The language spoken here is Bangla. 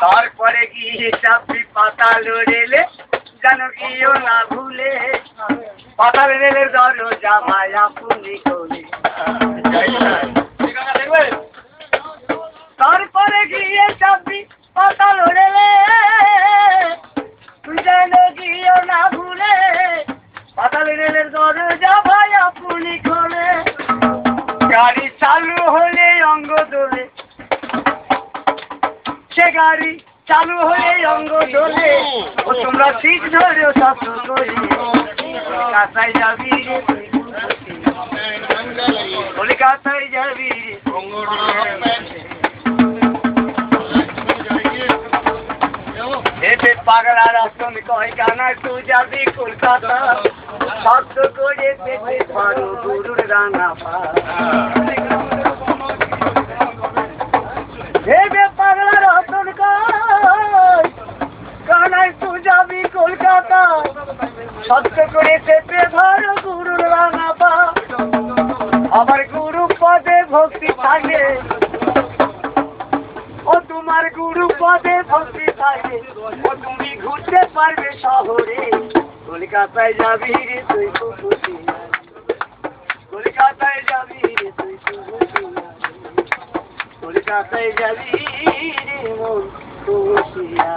তারপরে গিয়ে চাপি পাতাল রেলে যেন গিয়েও না ভুলে পাতাল রেলের দরজা ভাই আপনি কোলে তারপরে গিয়ে চাপি পাতাল রেলে তুই যেন গিয়েও না ভুলে পাতাল রেলের দরজা ভাই আপনি কোলে গাড়ি চালু হলে অঙ্গ দোলে সে গাড়ি চালু হলে অঙ্গ দোলে ও তোমরা সিট ধরে শাস্ত্র করি কলকাতায় যাবি রে কলকাতায় যাবি রে পাগলা রাস্তন কয় গানা তুই যাবি কলকাতা শব্দ করে দেখে ধরো গুরুর রাঙা পা পাগলা রতন কানাই তুই যাবি কলকাতা সত্য করে চেপে ধরো গুরুর রাঙা পা আমার গুরু পদে ভক্তি থাকে ও তোমার গুরু পদে ভক্তি থাকে ও তুমি ঘুরতে পারবে শহরে কলকাতায় যাবি রে তুই খুশি কলকাতায় যাবি রে তুই খুশি কলকাতায় যাবি রে মন খুশিয়া